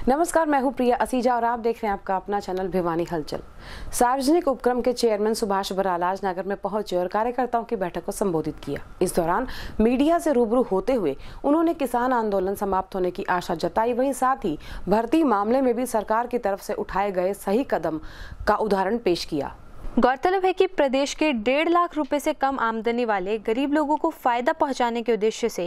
नमस्कार, मैं हूं प्रिया असीजा और आप देख रहे हैं आपका अपना चैनल भिवानी हलचल। सार्वजनिक उपक्रम के चेयरमैन सुभाष बराला आज नगर में पहुंचे और कार्यकर्ताओं की बैठक को संबोधित किया। इस दौरान मीडिया से रूबरू होते हुए उन्होंने किसान आंदोलन समाप्त होने की आशा जताई, वहीं साथ ही भर्ती मामले में भी सरकार की तरफ से उठाए गए सही कदम का उदाहरण पेश किया। गौरतलब है कि प्रदेश के 1.5 लाख रुपए से कम आमदनी वाले गरीब लोगों को फायदा पहुंचाने के उद्देश्य से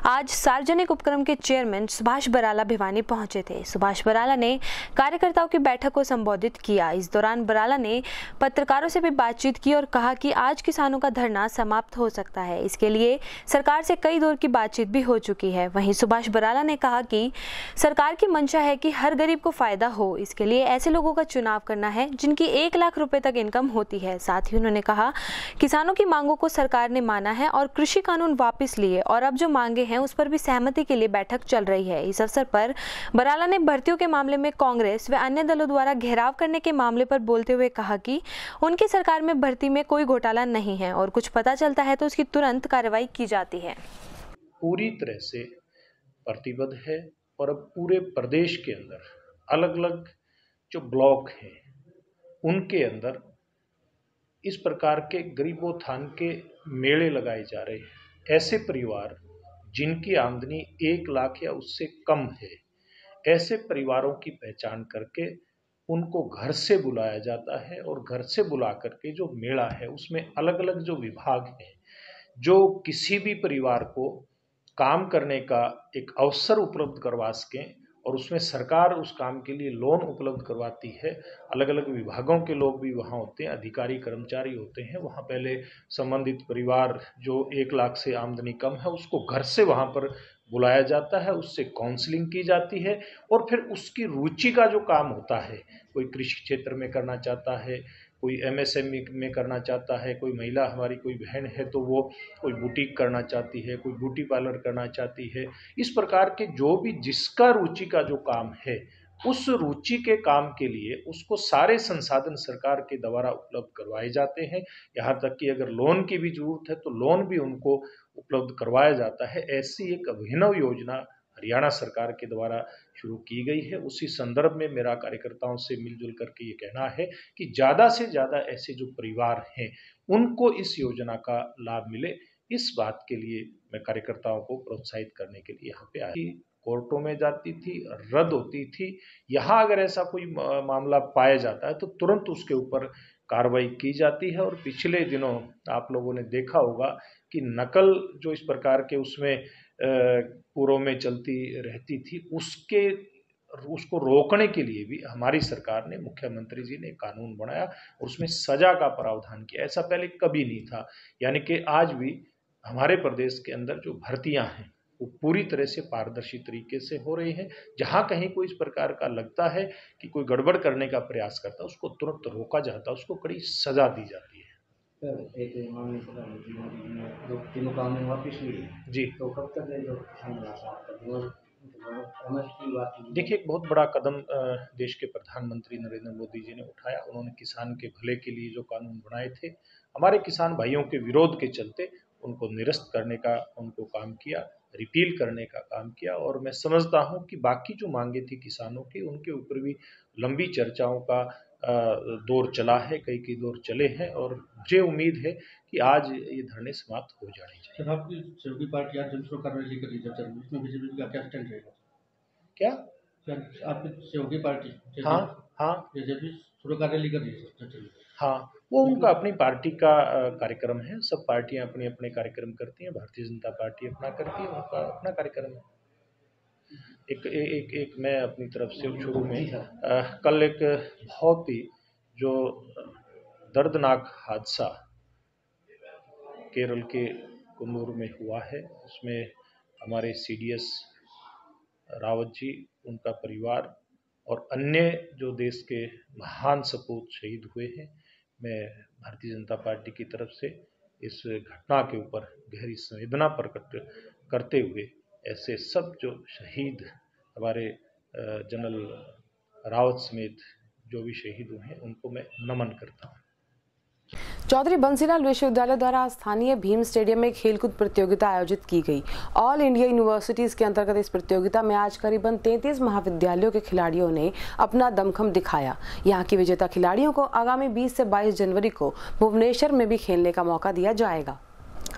आज सार्वजनिक उपक्रम के चेयरमैन सुभाष बराला भिवानी पहुंचे थे। सुभाष बराला ने कार्यकर्ताओं की बैठक को संबोधित किया। इस दौरान बराला ने पत्रकारों से भी बातचीत की और कहा कि आज किसानों का धरना समाप्त हो सकता है। इसके लिए सरकार से कई दौर की बातचीत भी हो चुकी है। वहीं सुभाष बराला ने कहा कि सरकार की मंशा है कि हर गरीब को फायदा हो। इसके लिए ऐसे लोगों का चुनाव करना है जिनकी 1 लाख रुपए तक इनकम होती है। साथ ही उन्होंने कहा किसानों की मांगों को सरकार ने माना है और कृषि कानून वापस लिए और अब जो मांगे हैं उस पर भी सहमति के लिए बैठक चल रही है। इस अवसर पर बराला ने भर्तियों के मामले में कांग्रेस व अन्य दलों द्वारा घेराव करने के मामले पर बोलते हुए कहा कि उनकी सरकार में भर्ती में कोई घोटाला नहीं है और कुछ पता चलता है तो उसकी तुरंत कार्रवाई की जाती है। पूरी तरह से प्रतिबद्ध है और अब पूरे प्रदेश के अंदर अलग अलग जो ब्लॉक हैं उनके अंदर इस प्रकार के गरीबोत्थान के मेले लगाए जा रहे हैं। ऐसे परिवार जिनकी आमदनी 1 लाख या उससे कम है, ऐसे परिवारों की पहचान करके उनको घर से बुलाया जाता है और घर से बुला करके जो मेला है उसमें अलग अलग जो विभाग हैं जो किसी भी परिवार को काम करने का एक अवसर उपलब्ध करवा सकें और उसमें सरकार उस काम के लिए लोन उपलब्ध करवाती है। अलग अलग विभागों के लोग भी वहाँ होते हैं, अधिकारी कर्मचारी होते हैं। वहाँ पहले संबंधित परिवार जो 1 लाख से आमदनी कम है उसको घर से वहाँ पर बुलाया जाता है, उससे काउंसलिंग की जाती है और फिर उसकी रुचि का जो काम होता है, कोई कृषि क्षेत्र में करना चाहता है, कोई एमएसएमई में करना चाहता है, कोई महिला हमारी कोई बहन है तो वो कोई बुटीक करना चाहती है, कोई ब्यूटी पार्लर करना चाहती है। इस प्रकार के जो भी जिसका रुचि का जो काम है उस रुचि के काम के लिए उसको सारे संसाधन सरकार के द्वारा उपलब्ध करवाए जाते हैं। यहाँ तक कि अगर लोन की भी जरूरत है तो लोन भी उनको उपलब्ध करवाया जाता है। ऐसी एक अभिनव योजना हरियाणा सरकार के द्वारा शुरू की गई है। उसी संदर्भ में मेरा कार्यकर्ताओं से मिलजुल करके ये कहना है कि ज़्यादा से ज़्यादा ऐसे जो परिवार हैं उनको इस योजना का लाभ मिले। इस बात के लिए मैं कार्यकर्ताओं को प्रोत्साहित करने के लिए यहाँ पे आया। कोर्टों में जाती थी, रद्द होती थी। यहाँ अगर ऐसा कोई मामला पाया जाता है तो तुरंत उसके ऊपर कार्रवाई की जाती है। और पिछले दिनों आप लोगों ने देखा होगा कि नकल जो इस प्रकार के उसमें पूर्व में चलती रहती थी उसको रोकने के लिए भी हमारी सरकार ने, मुख्यमंत्री जी ने कानून बनाया और उसमें सजा का प्रावधान किया। ऐसा पहले कभी नहीं था। यानी कि आज भी हमारे प्रदेश के अंदर जो भर्तियां हैं वो पूरी तरह से पारदर्शी तरीके से हो रही हैं। जहां कहीं कोई इस प्रकार का लगता है कि कोई गड़बड़ करने का प्रयास करता है उसको तुरंत रोका जाता है, उसको कड़ी सजा दी जाती है। एक तीनों कानून वापिस हुई जी, तो कब तक है जो देखिए एक बहुत बड़ा कदम देश के प्रधानमंत्री नरेंद्र मोदी जी ने उठाया। उन्होंने किसान के भले के लिए जो कानून बनाए थे, हमारे किसान भाइयों के विरोध के चलते उनको निरस्त करने का उनको काम किया, रिपील करने का काम किया। और मैं समझता हूं कि बाकी जो मांगे थी किसानों की उनके ऊपर भी लंबी चर्चाओं का दौर चला है, कई दौर चले हैं और मुझे उम्मीद है कि आज ये धरने समाप्त हो जाने चाहिए। सर, आपकी सहयोगी पार्टी आज जनसुख कार्रवाई लेकर रही है, इसमें बीजेपी का क्या स्टैंड रहेगा? क्या सर, आपकी सहयोगी पार्टी हाँ बीजेपी सुरक्षा रैली कर रही है? हाँ, वो उनका अपनी पार्टी का कार्यक्रम है। सब पार्टियां अपने अपने कार्यक्रम करती हैं। भारतीय जनता पार्टी अपना करती है, उनका अपना कार्यक्रम है। एक मैं अपनी तरफ से शुरू में कल एक बहुत ही जो दर्दनाक हादसा केरल के कुन्नूर में हुआ है, उसमें हमारे सीडीएस रावत जी, उनका परिवार और अन्य जो देश के महान सपूत शहीद हुए हैं, मैं भारतीय जनता पार्टी की तरफ से इस घटना के ऊपर गहरी संवेदना प्रकट करते हुए ऐसे सब जो शहीद हमारे जनरल रावत समेत जो भी शहीद हुए हैं उनको मैं नमन करता हूँ। चौधरी बंसीलाल विश्वविद्यालय द्वारा स्थानीय भीम स्टेडियम में खेलकूद प्रतियोगिता आयोजित की गई। ऑल इंडिया यूनिवर्सिटीज के अंतर्गत इस प्रतियोगिता में आज करीबन 33 महाविद्यालयों के खिलाड़ियों ने अपना दमखम दिखाया। यहां की विजेता खिलाड़ियों को आगामी 20 से 22 जनवरी को भुवनेश्वर में भी खेलने का मौका दिया जाएगा।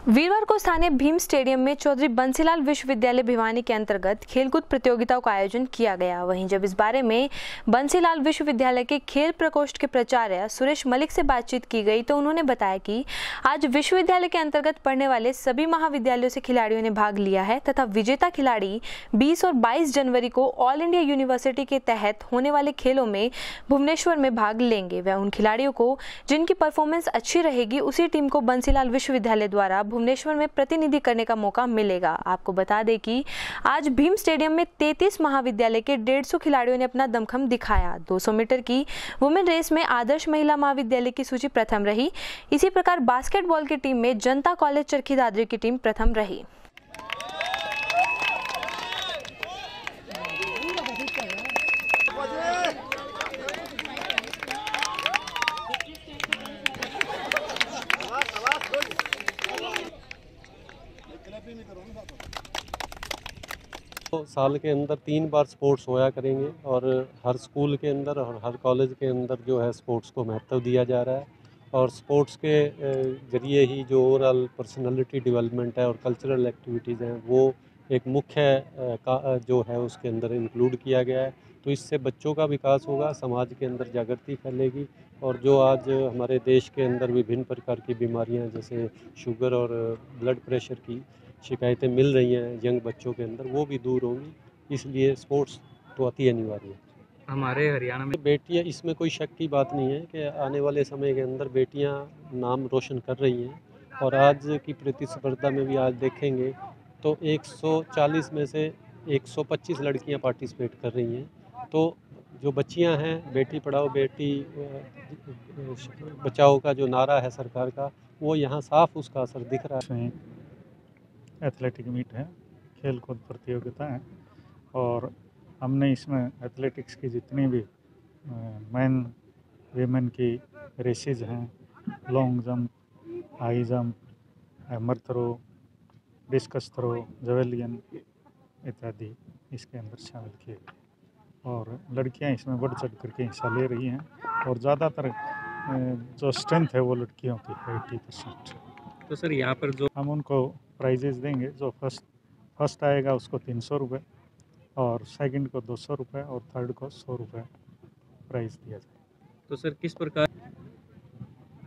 वीरवार को स्थानीय भीम स्टेडियम में चौधरी बंसीलाल विश्वविद्यालय भिवानी के अंतर्गत खेलकूद प्रतियोगिताओं का आयोजन किया गया। वहीं जब इस बारे में बंसीलाल विश्वविद्यालय के खेल प्रकोष्ठ के प्राचार्य सुरेश मलिक से बातचीत की गई तो उन्होंने बताया कि आज विश्वविद्यालय के अंतर्गत पढ़ने वाले सभी महाविद्यालयों से खिलाड़ियों ने भाग लिया है तथा विजेता खिलाड़ी 20 और 22 जनवरी को ऑल इंडिया यूनिवर्सिटी के तहत होने वाले खेलों में भुवनेश्वर में भाग लेंगे। वह उन खिलाड़ियों को जिनकी परफॉर्मेंस अच्छी रहेगी उसी टीम को बंसीलाल विश्वविद्यालय द्वारा भुवनेश्वर में प्रतिनिधि करने का मौका मिलेगा। आपको बता दें कि आज भीम स्टेडियम में 33 महाविद्यालय के 150 खिलाड़ियों ने अपना दमखम दिखाया। 200 मीटर की वुमेन रेस में आदर्श महिला महाविद्यालय की सूची प्रथम रही। इसी प्रकार बास्केटबॉल की टीम में जनता कॉलेज चरखी दादरी की टीम प्रथम रही। तो साल के अंदर 3 बार स्पोर्ट्स होया करेंगे और हर स्कूल के अंदर और हर कॉलेज के अंदर जो है स्पोर्ट्स को महत्व दिया जा रहा है और स्पोर्ट्स के ज़रिए ही जो ओवरऑल पर्सनालिटी डेवलपमेंट है और कल्चरल एक्टिविटीज़ हैं वो एक मुख्य जो है उसके अंदर इंक्लूड किया गया है। तो इससे बच्चों का विकास होगा, समाज के अंदर जागृति फैलेगी और जो आज हमारे देश के अंदर विभिन्न प्रकार की बीमारियां जैसे शुगर और ब्लड प्रेशर की शिकायतें मिल रही हैं यंग बच्चों के अंदर वो भी दूर होंगी। इसलिए स्पोर्ट्स तो अति अनिवार्य है। हमारे हरियाणा में बेटियां, इसमें कोई शक की बात नहीं है कि आने वाले समय के अंदर बेटियां नाम रोशन कर रही हैं और आज की प्रतिस्पर्धा में भी आज देखेंगे तो 140 में से 125 लड़कियां पार्टिसिपेट कर रही हैं। तो जो बच्चियां हैं, बेटी पढ़ाओ बेटी बचाओ का जो नारा है सरकार का, वो यहाँ साफ उसका असर दिख रहा है। एथलेटिक मीट है, खेल कूद प्रतियोगिता है और हमने इसमें एथलेटिक्स की जितनी भी मैन वीमेन की रेसेज हैं, long jump, high jump, hammer throw, discus throw, javelin इत्यादि इसके अंदर शामिल किए गए और लड़कियां इसमें बढ़ चढ़ करके हिस्सा ले रही हैं और ज़्यादातर जो स्ट्रेंथ है वो लड़कियों की है 80%। तो सर यहाँ पर जो हम उनको प्राइजेस देंगे, जो फर्स्ट आएगा उसको 300 रुपये और सेकंड को 200 रुपये और थर्ड को 100 रुपये प्राइज़ दिया जाए। तो सर किस प्रकार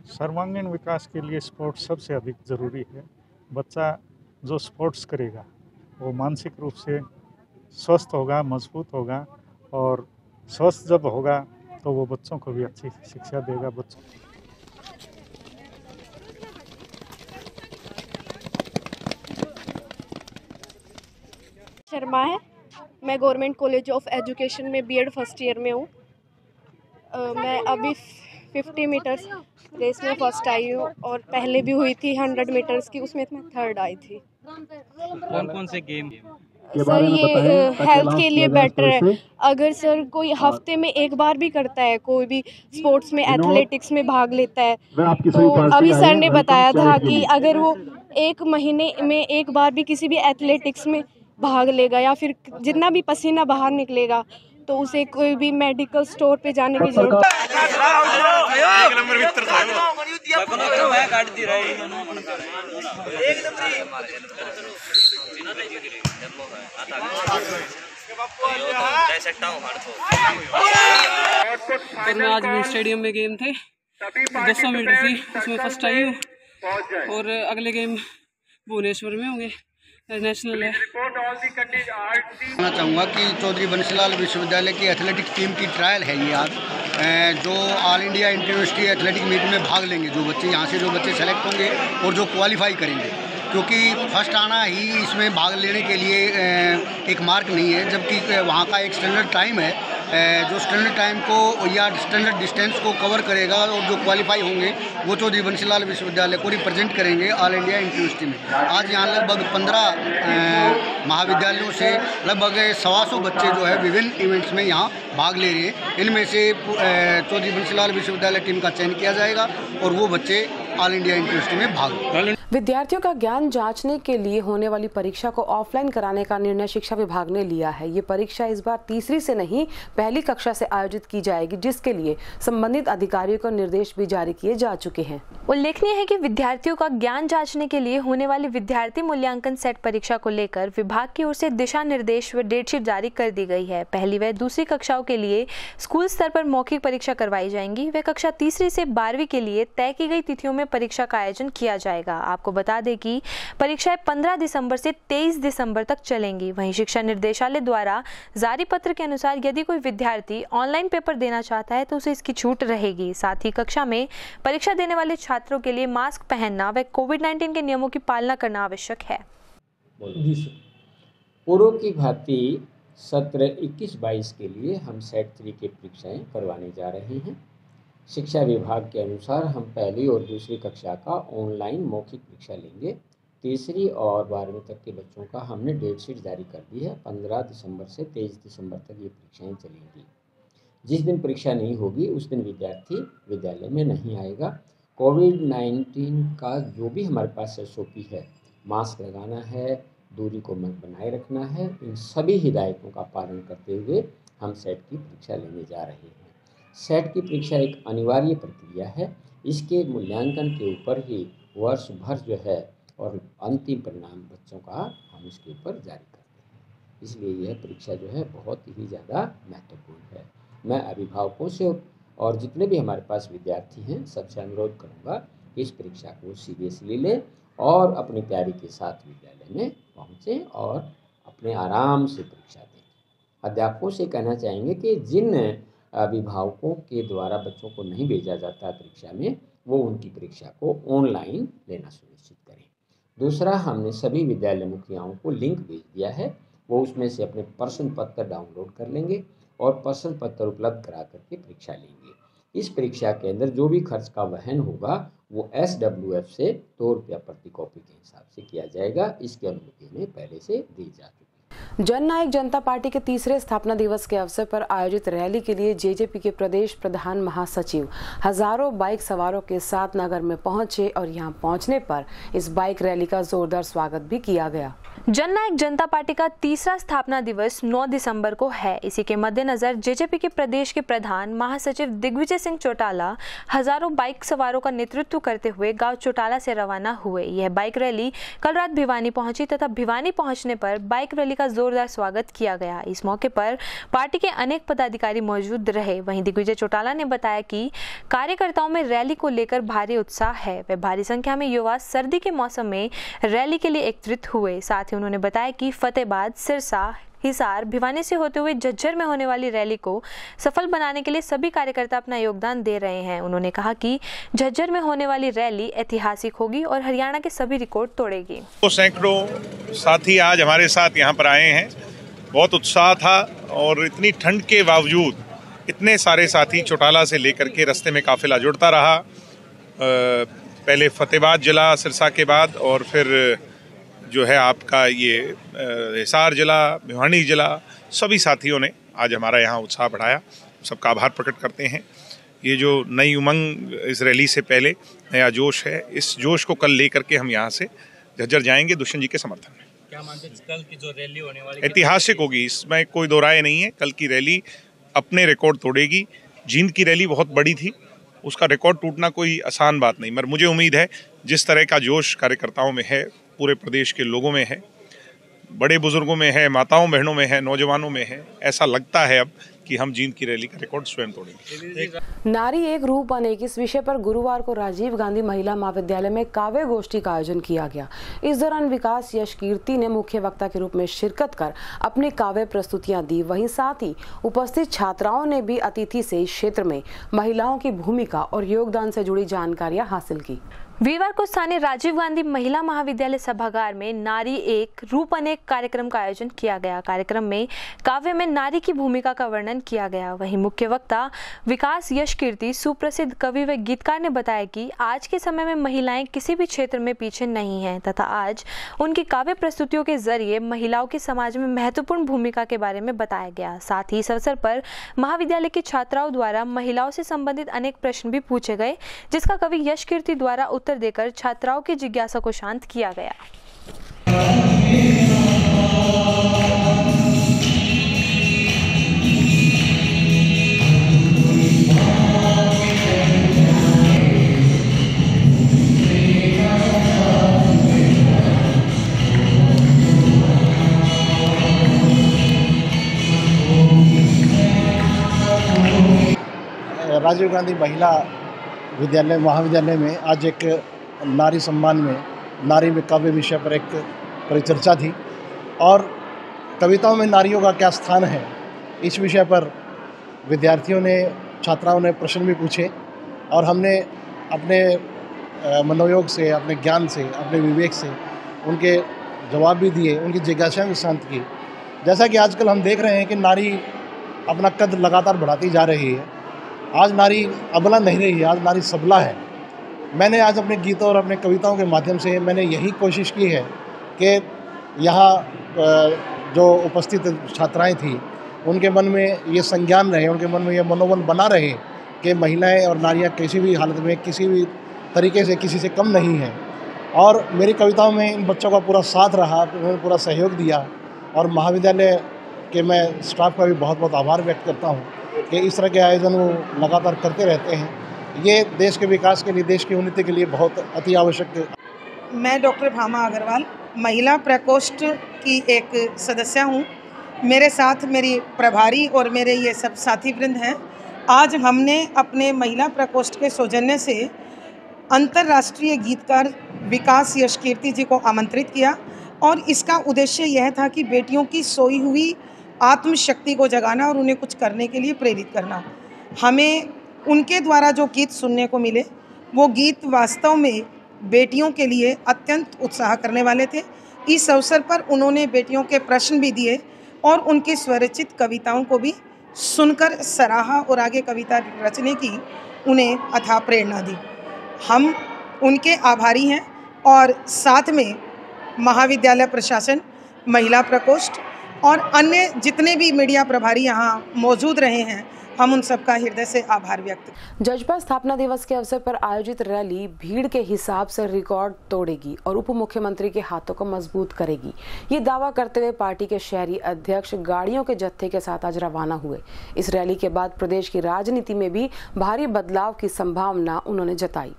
सर्वांगीण विकास के लिए स्पोर्ट्स सबसे अधिक ज़रूरी है। बच्चा जो स्पोर्ट्स करेगा वो मानसिक रूप से स्वस्थ होगा, मजबूत होगा और स्वस्थ जब होगा तो वो बच्चों को भी अच्छी शिक्षा देगा। बच्चों शर्मा है, मैं गवर्नमेंट कॉलेज ऑफ एजुकेशन में बीएड फर्स्ट ईयर में हूँ। मैं अभी 50 मीटर्स रेस में फर्स्ट आई हूँ और पहले भी हुई थी 100 मीटर्स की, उसमें मैं थर्ड आई थी। कौन कौन से गेम? सर ये हेल्थ के लिए बेटर है। अगर सर कोई हफ्ते में एक बार भी करता है, कोई भी स्पोर्ट्स में एथलेटिक्स में भाग लेता है, तो अभी सर ने बताया था कि अगर वो 1 महीने में एक बार भी किसी भी एथलेटिक्स में भाग लेगा या फिर जितना भी पसीना बाहर निकलेगा तो उसे कोई भी मेडिकल स्टोर पे जाने की जरूरत मैं आज भी स्टेडियम में गेम थे, 200 मीटर थी, उसमें फर्स्ट आई हूँ और अगले गेम भुवनेश्वर में होंगे, नेशनल है। कहना चाहूँगा कि चौधरी बंसीलाल विश्वविद्यालय की एथलेटिक्स टीम की ट्रायल है ये आज, जो ऑल इंडिया इंटरयूनिवर्सिटी एथलेटिक मीट में भाग लेंगे। जो बच्चे यहाँ से जो बच्चे सेलेक्ट होंगे और जो क्वालिफाई करेंगे, क्योंकि फर्स्ट आना ही इसमें भाग लेने के लिए एक मार्क नहीं है, जबकि वहाँ का एक स्टैंडर्ड टाइम है जो स्टैंडर्ड टाइम को या स्टैंडर्ड डिस्टेंस को कवर करेगा और जो क्वालिफाई होंगे वो चौधरी बंसीलाल विश्वविद्यालय को रिप्रेजेंट करेंगे ऑल इंडिया इंटरयूनिवर्सिटी में। आज यहाँ लगभग 15 महाविद्यालयों से लगभग 125 बच्चे जो है विभिन्न इवेंट्स में यहाँ भाग ले रहे हैं। इनमें से चौधरी बंसीलाल विश्वविद्यालय टीम का चयन किया जाएगा और वो बच्चे ऑल इंडिया यूनिवर्सिटी में भाग लें। विद्यार्थियों का ज्ञान जांचने के लिए होने वाली परीक्षा को ऑफलाइन कराने का निर्णय शिक्षा विभाग ने लिया है। ये परीक्षा इस बार तीसरी से नहीं पहली कक्षा से आयोजित की जाएगी, जिसके लिए संबंधित अधिकारियों को निर्देश भी जारी किए जा चुके हैं। उल्लेखनीय है कि विद्यार्थियों का ज्ञान जांचने के लिए होने वाली विद्यार्थी मूल्यांकन सेट परीक्षा को लेकर विभाग की ओर से दिशा निर्देश व डेटशीट जारी कर दी गई है। पहली व दूसरी कक्षाओं के लिए स्कूल स्तर पर मौखिक परीक्षा करवाई जाएंगी। वे कक्षा तीसरी से 12वीं के लिए तय की गई तिथियों में परीक्षा का आयोजन किया जाएगा। आपको बता दें कि परीक्षाएं 15 दिसंबर से 23 दिसंबर तक चलेंगी। वहीं शिक्षा निर्देशालय द्वारा जारी पत्र के अनुसार यदि कोई विद्यार्थी ऑनलाइन पेपर देना चाहता है तो उसे इसकी छूट रहेगी। साथ ही कक्षा में परीक्षा देने वाले छात्रों के लिए मास्क पहनना व कोविड-19 के नियमों की पालना करना आवश्यक है। पूर्व की भांति सत्र 21-22 के लिए हम सेट 3 की परीक्षाएं करवाने जा रहे हैं। शिक्षा विभाग के अनुसार हम पहली और दूसरी कक्षा का ऑनलाइन मौखिक परीक्षा लेंगे। तीसरी और 12वीं तक के बच्चों का हमने डेट शीट जारी कर दी है। 15 दिसंबर से 23 दिसंबर तक ये परीक्षाएं चलेंगी। जिस दिन परीक्षा नहीं होगी उस दिन विद्यार्थी विद्यालय में नहीं आएगा। कोविड-19 का जो भी हमारे पास SOP है, मास्क लगाना है, दूरी को बनाए रखना है, इन सभी हिदायतों का पालन करते हुए हम सेट की परीक्षा लेने जा रहे हैं। सेट की परीक्षा एक अनिवार्य प्रक्रिया है। इसके मूल्यांकन के ऊपर ही वर्ष भर जो है और अंतिम परिणाम बच्चों का हम इसके ऊपर जारी करते हैं। इसलिए यह परीक्षा जो है बहुत ही ज़्यादा महत्वपूर्ण है। मैं अभिभावकों से और जितने भी हमारे पास विद्यार्थी हैं सबसे अनुरोध करूँगा कि इस परीक्षा को सीरियसली लें और अपनी तैयारी के साथ विद्यालय में पहुँचें और अपने आराम से परीक्षा दें। अध्यापकों से कहना चाहेंगे कि जिन अभिभावकों के द्वारा बच्चों को नहीं भेजा जाता परीक्षा में, वो उनकी परीक्षा को ऑनलाइन लेना सुनिश्चित करें। दूसरा, हमने सभी विद्यालय मुखियाओं को लिंक भेज दिया है। वो उसमें से अपने प्रश्न पत्र डाउनलोड कर लेंगे और प्रश्न पत्र उपलब्ध करा करके परीक्षा लेंगे। इस परीक्षा के अंदर जो भी खर्च का वहन होगा वो SWF से 2 रुपया प्रति कॉपी के हिसाब से किया जाएगा। इसकी अनुमति हमें पहले से दी जा चुकी है। जननायक जनता पार्टी के तीसरे स्थापना दिवस के अवसर पर आयोजित रैली के लिए JJP के प्रदेश प्रधान महासचिव हजारों बाइक सवारों के साथ नगर में पहुंचे और यहां पहुंचने पर इस बाइक रैली का जोरदार स्वागत भी किया गया। जननायक जनता पार्टी का तीसरा स्थापना दिवस 9 दिसंबर को है। इसी के मद्देनजर JJP के प्रदेश के प्रधान महासचिव दिग्विजय सिंह चौटाला हजारों बाइक सवारों का नेतृत्व करते हुए गांव चौटाला से रवाना हुए। यह बाइक रैली कल रात भिवानी पहुंची तथा भिवानी पहुंचने पर बाइक रैली का जोरदार स्वागत किया गया। इस मौके पर पार्टी के अनेक पदाधिकारी मौजूद रहे। वहीं दिग्विजय चौटाला ने बताया कि कार्यकर्ताओं में रैली को लेकर भारी उत्साह है। वे भारी संख्या में युवा सर्दी के मौसम में रैली के लिए एकत्रित हुए। साथ ही उन्होंने बताया कि फतेहाबाद, सिरसा, हिसार, भिवानी से होते हुए झज्जर में होने वाली रैली को सफल बनाने के लिए सभी कार्यकर्ता अपना योगदान दे रहे हैं। उन्होंने कहा कि झज्जर में होने वाली रैली ऐतिहासिक होगी और हरियाणा के सभी रिकॉर्ड तोड़ेगी। सैकड़ों साथी आज हमारे साथ यहाँ पर आए हैं। बहुत उत्साह था और इतनी ठंड के बावजूद इतने सारे साथी चौटाला से लेकर के रास्ते में काफिला जुड़ता रहा। पहले फतेहाबाद जिला, सिरसा के बाद और फिर जो है आपका ये हिसार जिला, भिवानी जिला, सभी साथियों ने आज हमारा यहाँ उत्साह बढ़ाया। सबका आभार प्रकट करते हैं। ये जो नई उमंग इस रैली से पहले नया जोश है, इस जोश को कल लेकर के हम यहाँ से झज्जर जाएंगे दुष्यंत जी के समर्थन में। क्या मानते हैं कल की जो रैली होने वाली ऐतिहासिक होगी, इसमें कोई दो राय नहीं है। कल की रैली अपने रिकॉर्ड तोड़ेगी। जींद की रैली बहुत बड़ी थी, उसका रिकॉर्ड टूटना कोई आसान बात नहीं। मगर मुझे उम्मीद है जिस तरह का जोश कार्यकर्ताओं में है, पूरे प्रदेश के लोगों में है, बड़े बुजुर्गों में है, माताओं बहनों में है, नौजवानों में है, ऐसा लगता है अब कि हम जींद की रैली का रिकॉर्ड स्वयं तोड़ेंगे। नारी एक रूप अनेक इस विषय पर गुरुवार को राजीव गांधी महिला महाविद्यालय में काव्य गोष्ठी का आयोजन किया गया। इस दौरान विकास यश कीर्ति ने मुख्य वक्ता के रूप में शिरकत कर अपनी काव्य प्रस्तुतियां दी। वहीं साथ ही उपस्थित छात्राओं ने भी अतिथि से इस क्षेत्र में महिलाओं की भूमिका और योगदान से जुड़ी जानकारियां हासिल की। वीरवार को स्थानीय राजीव गांधी महिला महाविद्यालय सभागार में नारी एक रूप अनेक कार्यक्रम का आयोजन किया गया। कार्यक्रम में काव्य में नारी की भूमिका का वर्णन चयन किया गया। वहीं मुख्य वक्ता विकास यश कीर्ति सुप्रसिद्ध कवि व गीतकार ने बताया कि आज के समय में महिलाएं किसी भी क्षेत्र में पीछे नहीं हैं तथा आज उनकी काव्य प्रस्तुतियों के जरिए महिलाओं की समाज में महत्वपूर्ण भूमिका के बारे में बताया गया। साथ ही इस अवसर पर महाविद्यालय की छात्राओं द्वारा महिलाओं से संबंधित अनेक प्रश्न भी पूछे गए, जिसका कवि यश कीर्ति द्वारा उत्तर देकर छात्राओं की जिज्ञासा को शांत किया गया। राजीव गांधी महिला विद्यालय महाविद्यालय में आज एक नारी सम्मान में नारी में काव्य विषय पर एक परिचर्चा थी और कविताओं में नारियों का क्या स्थान है, इस विषय पर विद्यार्थियों ने, छात्राओं ने प्रश्न भी पूछे और हमने अपने मनोयोग से, अपने ज्ञान से, अपने विवेक से उनके जवाब भी दिए, उनकी जिज्ञासा भी शांत की। जैसा कि आजकल हम देख रहे हैं कि नारी अपना कद लगातार बढ़ाती जा रही है। आज नारी अबला नहीं रही है, आज नारी सबला है। मैंने आज अपने गीतों और अपने कविताओं के माध्यम से मैंने यही कोशिश की है कि यहाँ जो उपस्थित छात्राएं थी उनके मन में ये संज्ञान रहे, उनके मन में ये मनोबल बना रहे कि महिलाएं और नारियां किसी भी हालत में, किसी भी तरीके से किसी से कम नहीं हैं। और मेरी कविताओं में इन बच्चों का पूरा साथ रहा, उन्होंने पूरा सहयोग दिया और महाविद्यालय के मैं स्टाफ का भी बहुत बहुत आभार व्यक्त करता हूँ कि इस तरह के आयोजन वो लगातार करते रहते हैं। ये देश के विकास के लिए, देश की उन्नति के लिए बहुत अति आवश्यक है। मैं डॉक्टर भामा अग्रवाल महिला प्रकोष्ठ की एक सदस्य हूँ। मेरे साथ मेरी प्रभारी और मेरे ये सब साथी वृंद हैं। आज हमने अपने महिला प्रकोष्ठ के सौजन्य से अंतर्राष्ट्रीय गीतकार विकास यश कीर्ति जी को आमंत्रित किया और इसका उद्देश्य यह था कि बेटियों की सोई हुई आत्मशक्ति को जगाना और उन्हें कुछ करने के लिए प्रेरित करना। हमें उनके द्वारा जो गीत सुनने को मिले वो गीत वास्तव में बेटियों के लिए अत्यंत उत्साह करने वाले थे। इस अवसर पर उन्होंने बेटियों के प्रश्न भी दिए और उनकी स्वरचित कविताओं को भी सुनकर सराहा और आगे कविता रचने की उन्हें अथाह प्रेरणा दी। हम उनके आभारी हैं और साथ में महाविद्यालय प्रशासन, महिला प्रकोष्ठ और अन्य जितने भी मीडिया प्रभारी यहाँ मौजूद रहे हैं, हम उन सबका हृदय से आभार व्यक्त। जजपा स्थापना दिवस के अवसर पर आयोजित रैली भीड़ के हिसाब से रिकॉर्ड तोड़ेगी और उप मुख्यमंत्री के हाथों को मजबूत करेगी, ये दावा करते हुए पार्टी के शहरी अध्यक्ष गाड़ियों के जत्थे के साथ आज रवाना हुए। इस रैली के बाद प्रदेश की राजनीति में भी भारी बदलाव की संभावना उन्होंने जताई।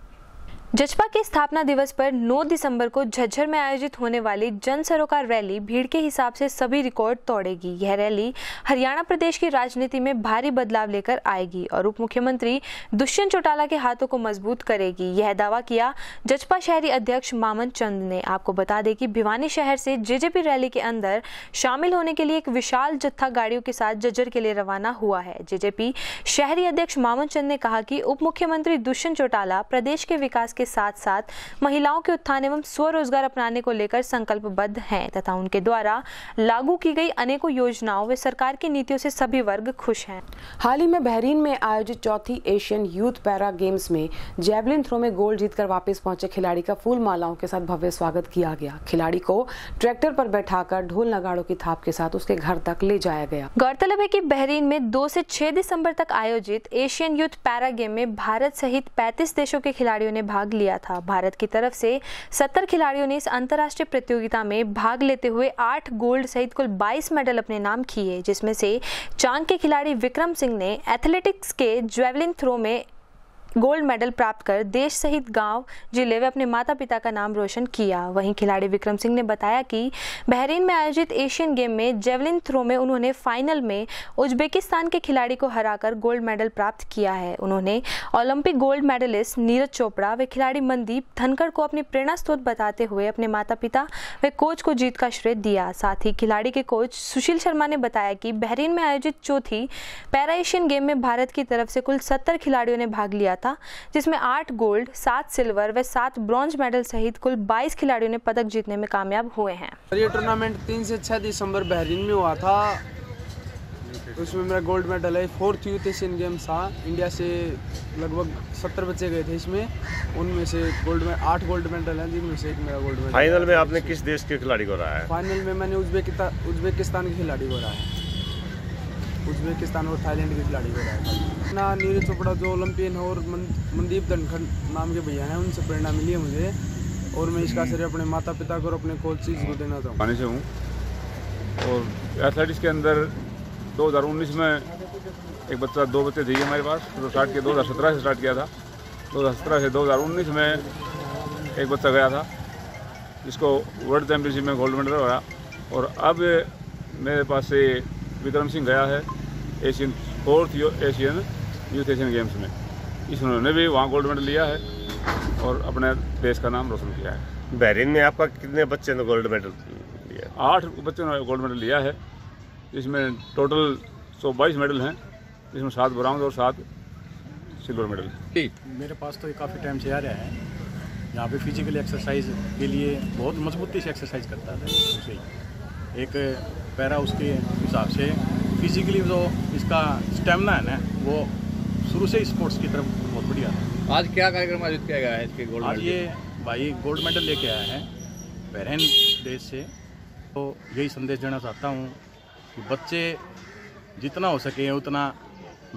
जजपा के स्थापना दिवस पर 9 दिसंबर को झज्जर में आयोजित होने वाली जन सरोकार रैली भीड़ के हिसाब से सभी रिकॉर्ड तोड़ेगी। यह रैली हरियाणा प्रदेश की राजनीति में भारी बदलाव लेकर आएगी और उप मुख्यमंत्री दुष्यंत चौटाला के हाथों को मजबूत करेगी, यह दावा किया जजपा शहरी अध्यक्ष मामन चंद ने। आपको बता दें कि भिवानी शहर से जेजेपी रैली के अंदर शामिल होने के लिए एक विशाल जत्था गाड़ियों के साथ झज्जर के लिए रवाना हुआ है। जेजेपी शहरी अध्यक्ष मामन चंद ने कहा कि उप मुख्यमंत्री दुष्यंत चौटाला प्रदेश के विकास के साथ साथ महिलाओं के उत्थान एवं स्वरोजगार अपनाने को लेकर संकल्पबद्ध हैं तथा उनके द्वारा लागू की गई अनेकों योजनाओं व सरकार की नीतियों से सभी वर्ग खुश हैं। हाल ही में बहरीन में आयोजित चौथी एशियन यूथ पैरा गेम्स में जैवलिन थ्रो में गोल्ड जीतकर वापस पहुंचे खिलाड़ी का फूल मालाओं के साथ भव्य स्वागत किया गया। खिलाड़ी को ट्रैक्टर पर बैठाकर ढोल नगाड़ों की थाप के साथ उसके घर तक ले जाया गया। गौरतलब है कि बहरीन में 2 से 6 दिसंबर तक आयोजित एशियन यूथ पैरा गेम में भारत सहित 35 देशों के खिलाड़ियों ने भाग लिया था। भारत की तरफ से 70 खिलाड़ियों ने इस अंतर्राष्ट्रीय प्रतियोगिता में भाग लेते हुए 8 गोल्ड सहित कुल 22 मेडल अपने नाम किए, जिसमें से चांग के खिलाड़ी विक्रम सिंह ने एथलेटिक्स के जैवलिन थ्रो में गोल्ड मेडल प्राप्त कर देश सहित गांव, जिले व अपने माता पिता का नाम रोशन किया। वहीं खिलाड़ी विक्रम सिंह ने बताया कि बहरीन में आयोजित एशियन गेम में जेवलिन थ्रो में उन्होंने फाइनल में उज्बेकिस्तान के खिलाड़ी को हराकर गोल्ड मेडल प्राप्त किया है। उन्होंने Olympic gold medallist Neeraj Chopra व खिलाड़ी मनदीप धनखड़ को अपनी प्रेरणा स्रोत बताते हुए अपने माता पिता व कोच को जीत का श्रेय दिया। साथ ही खिलाड़ी के कोच सुशील शर्मा ने बताया कि बहरीन में आयोजित चौथी पैरा एशियन गेम में भारत की तरफ से कुल 70 खिलाड़ियों ने भाग लिया था, जिसमें 8 गोल्ड, 7 सिल्वर व 7 ब्रॉन्ज मेडल सहित कुल 22 खिलाड़ियों ने पदक जीतने में कामयाब हुए हैं। ये टूर्नामेंट 3 से 6 दिसंबर बहरीन में हुआ था। उसमें मेरा गोल्ड मेडल है। 4th यूथ एशियन गेम्स था, इंडिया से लगभग 70 बच्चे गए थे इसमें, उनमें से 8 गोल्ड मेडल हैं, जिनमें से एक मेरा गोल्ड मेडल। फाइनल में आपने किस देश के खिलाड़ी को रहा है? फाइनल में मैंने उज्बेकिस्तान के खिलाड़ी को रहा है, उज्बेकिस्तान और थाईलैंड के खिलाड़ी को रहा है ना। नीरज चोपड़ा जो ओलंपियन और मनदीप धनखड़ नाम के भैया हैं, उनसे प्रेरणा मिली है मुझे, और मैं इसका श्रेय अपने माता पिता को और अपने कोचेज को देना चाहूँगा। पानी से हूँ और एथलेटिक्स के अंदर 2019 में एक बच्चा, 2 बच्चे थे हमारे पास, तो स्टार्ट किया 2017 से स्टार्ट किया था। 2017 से 2019 में एक बच्चा गया था जिसको वर्ल्ड चैम्पियनशिप में गोल्ड मेडल रहा, और अब मेरे पास से विक्रम सिंह गया है 4th Asian youth Asian games में। इसने भी वहाँ गोल्ड मेडल लिया है और अपने देश का नाम रोशन किया है। बहरीन में आपका कितने बच्चे ने गोल्ड मेडल लिया? 8 बच्चों ने गोल्ड मेडल लिया है, इसमें टोटल 122 मेडल हैं, जिसमें 7 ब्रॉन्ज और 7 सिल्वर मेडल। मेरे पास तो काफ़ी टाइम से आ रहा है, यहाँ पे फिजिकल एक्सरसाइज के लिए बहुत मजबूती से एक्सरसाइज करता था उसे, एक पैरा उसके हिसाब से फिजिकली जो इसका स्टेमिना है ना, वो शुरू से स्पोर्ट्स की तरफ बहुत बढ़िया है। आज क्या कार्यक्रम आयोजित किया गया है इसके गोल्ड? आज ये भाई गोल्ड मेडल लेके आया है बहरीन देश से, तो यही संदेश देना चाहता हूँ कि बच्चे जितना हो सके उतना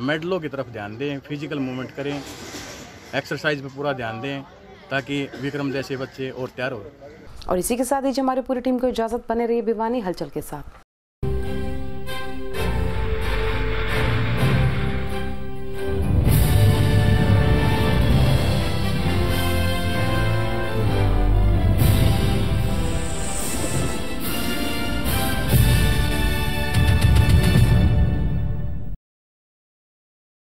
मेडलों की तरफ ध्यान दें, फिजिकल मूवमेंट करें, एक्सरसाइज पे पूरा ध्यान दें, ताकि विक्रम जैसे बच्चे और तैयार हो। और इसी के साथ ही हमारी पूरी टीम को इजाजत, बने रही भिवानी हलचल के साथ।